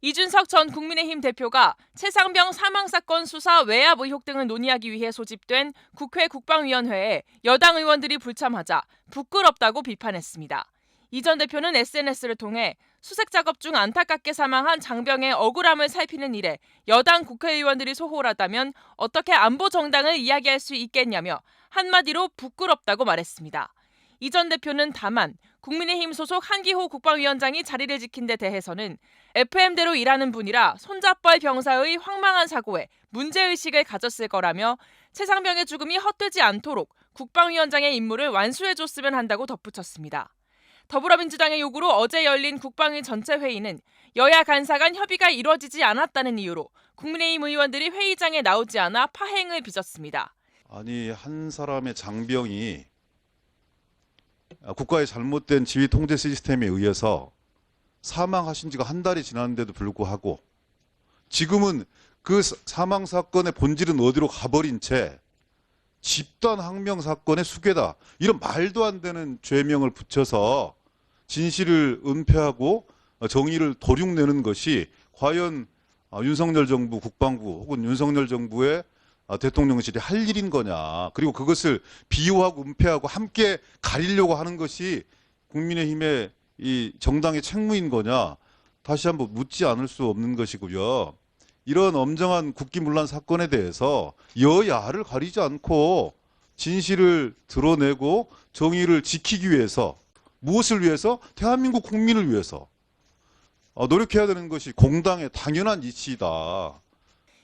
이준석 전 국민의힘 대표가 최상병 사망 사건 수사 외압 의혹 등을 논의하기 위해 소집된 국회 국방위원회에 여당 의원들이 불참하자 부끄럽다고 비판했습니다. 이 전 대표는 SNS를 통해 수색 작업 중 안타깝게 사망한 장병의 억울함을 살피는 일에 여당 국회의원들이 소홀하다면 어떻게 안보 정당을 이야기할 수 있겠냐며 한마디로 부끄럽다고 말했습니다. 이 전 대표는 다만 국민의힘 소속 한기호 국방위원장이 자리를 지킨 데 대해서는 FM대로 일하는 분이라 손잡벌 병사의 황망한 사고에 문제의식을 가졌을 거라며 최상병의 죽음이 헛되지 않도록 국방위원장의 임무를 완수해줬으면 한다고 덧붙였습니다. 더불어민주당의 요구로 어제 열린 국방위 전체 회의는 여야 간사 간 협의가 이루어지지 않았다는 이유로 국민의힘 의원들이 회의장에 나오지 않아 파행을 빚었습니다. 아니, 한 사람의 장병이 국가의 잘못된 지휘 통제 시스템에 의해서 사망하신 지가 한 달이 지났는데도 불구하고 지금은 그 사망 사건의 본질은 어디로 가버린 채 집단 항명 사건의 수괴다, 이런 말도 안 되는 죄명을 붙여서 진실을 은폐하고 정의를 도륙내는 것이 과연 윤석열 정부 국방부 혹은 윤석열 정부의 대통령실이 할 일인 거냐, 그리고 그것을 비호하고 은폐하고 함께 가리려고 하는 것이 국민의힘의 이 정당의 책무인 거냐, 다시 한번 묻지 않을 수 없는 것이고요. 이런 엄정한 국기문란 사건에 대해서 여야를 가리지 않고 진실을 드러내고 정의를 지키기 위해서, 무엇을 위해서? 대한민국 국민을 위해서 노력해야 되는 것이 공당의 당연한 이치이다.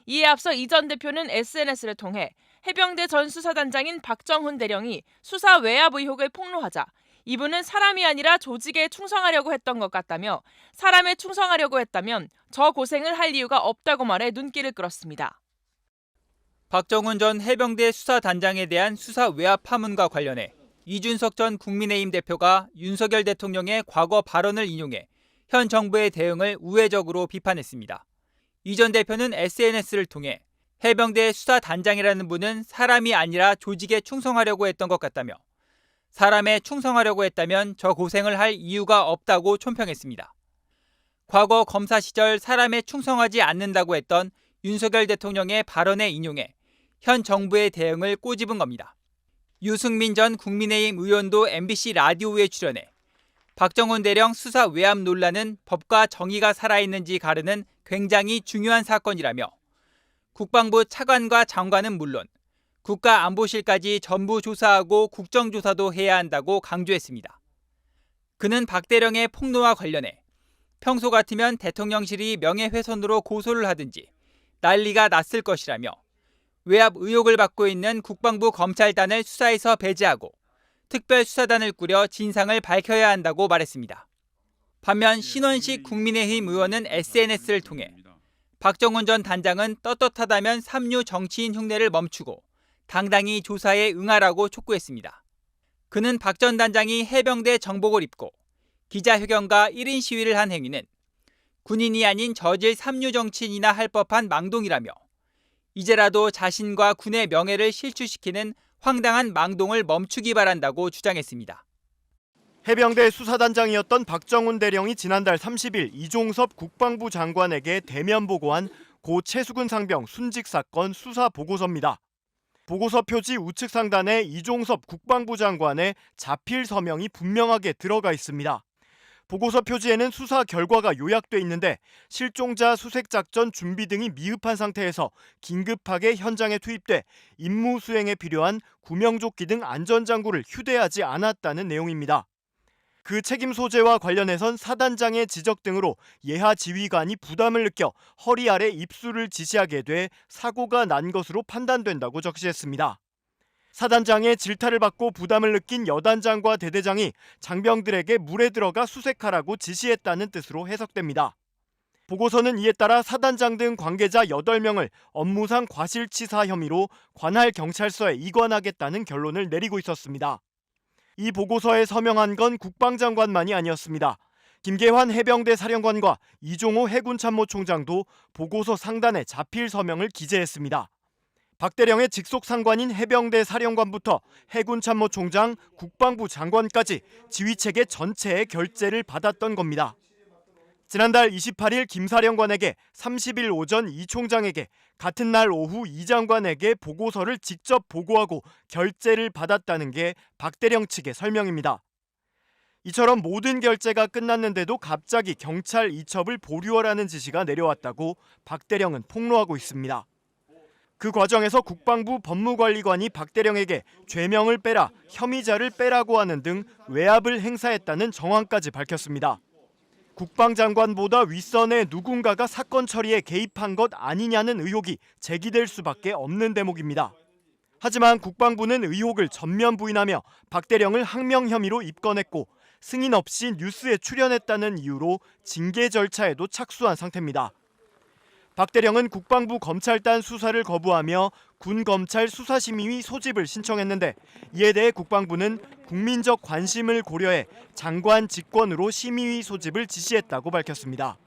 이에 앞서 이 전 대표는 SNS를 통해 해병대 전 수사단장인 박정훈 대령이 수사 외압 의혹을 폭로하자 이분은 사람이 아니라 조직에 충성하려고 했던 것 같다며 사람에 충성하려고 했다면 저 고생을 할 이유가 없다고 말해 눈길을 끌었습니다. 박정훈 전 해병대 수사단장에 대한 수사 외압 파문과 관련해 이준석 전 국민의힘 대표가 윤석열 대통령의 과거 발언을 인용해 현 정부의 대응을 우회적으로 비판했습니다. 이 전 대표는 SNS를 통해 해병대 수사단장이라는 분은 사람이 아니라 조직에 충성하려고 했던 것 같다며 사람에 충성하려고 했다면 저 고생을 할 이유가 없다고 촌평했습니다. 과거 검사 시절 사람에 충성하지 않는다고 했던 윤석열 대통령의 발언에 인용해 현 정부의 대응을 꼬집은 겁니다. 유승민 전 국민의힘 의원도 MBC 라디오에 출연해 박정훈 대령 수사 외압 논란은 법과 정의가 살아있는지 가르는 굉장히 중요한 사건이라며 국방부 차관과 장관은 물론 국가안보실까지 전부 조사하고 국정조사도 해야 한다고 강조했습니다. 그는 박 대령의 폭로와 관련해 평소 같으면 대통령실이 명예훼손으로 고소를 하든지 난리가 났을 것이라며 외압 의혹을 받고 있는 국방부 검찰단을 수사에서 배제하고 특별수사단을 꾸려 진상을 밝혀야 한다고 말했습니다. 반면 신원식 국민의힘 의원은 SNS를 통해 박정훈 전 단장은 떳떳하다면 삼류 정치인 흉내를 멈추고 당당히 조사에 응하라고 촉구했습니다. 그는 박 전 단장이 해병대 정복을 입고 기자회견과 1인 시위를 한 행위는 군인이 아닌 저질 삼류 정치인이나 할 법한 망동이라며 이제라도 자신과 군의 명예를 실추시키는 황당한 망동을 멈추기 바란다고 주장했습니다. 해병대 수사단장이었던 박정훈 대령이 지난달 30일 이종섭 국방부 장관에게 대면 보고한 고 최수근 상병 순직 사건 수사 보고서입니다. 보고서 표지 우측 상단에 이종섭 국방부 장관의 자필 서명이 분명하게 들어가 있습니다. 보고서 표지에는 수사 결과가 요약돼 있는데 실종자 수색 작전 준비 등이 미흡한 상태에서 긴급하게 현장에 투입돼 임무 수행에 필요한 구명조끼 등 안전장구를 휴대하지 않았다는 내용입니다. 그 책임 소재와 관련해선 사단장의 지적 등으로 예하 지휘관이 부담을 느껴 허리 아래 입수를 지시하게 돼 사고가 난 것으로 판단된다고 적시했습니다. 사단장의 질타를 받고 부담을 느낀 여단장과 대대장이 장병들에게 물에 들어가 수색하라고 지시했다는 뜻으로 해석됩니다. 보고서는 이에 따라 사단장 등 관계자 8명을 업무상 과실치사 혐의로 관할 경찰서에 이관하겠다는 결론을 내리고 있었습니다. 이 보고서에 서명한 건 국방장관만이 아니었습니다. 김계환 해병대 사령관과 이종호 해군참모총장도 보고서 상단에 자필 서명을 기재했습니다. 박 대령의 직속 상관인 해병대 사령관부터 해군참모총장, 국방부 장관까지 지휘체계 전체의 결재를 받았던 겁니다. 지난달 28일 김 사령관에게 30일 오전 이 총장에게 같은 날 오후 이 장관에게 보고서를 직접 보고하고 결재를 받았다는 게 박대령 측의 설명입니다. 이처럼 모든 결재가 끝났는데도 갑자기 경찰 이첩을 보류하라는 지시가 내려왔다고 박대령은 폭로하고 있습니다. 그 과정에서 국방부 법무관리관이 박대령에게 죄명을 빼라, 혐의자를 빼라고 하는 등 외압을 행사했다는 정황까지 밝혔습니다. 국방장관보다 윗선에 누군가가 사건 처리에 개입한 것 아니냐는 의혹이 제기될 수밖에 없는 대목입니다. 하지만 국방부는 의혹을 전면 부인하며 박대령을 항명 혐의로 입건했고 승인 없이 뉴스에 출연했다는 이유로 징계 절차에도 착수한 상태입니다. 박대령은 국방부 검찰단 수사를 거부하며 군검찰 수사심의위 소집을 신청했는데 이에 대해 국방부는 국민적 관심을 고려해 장관 직권으로 심의위 소집을 지시했다고 밝혔습니다.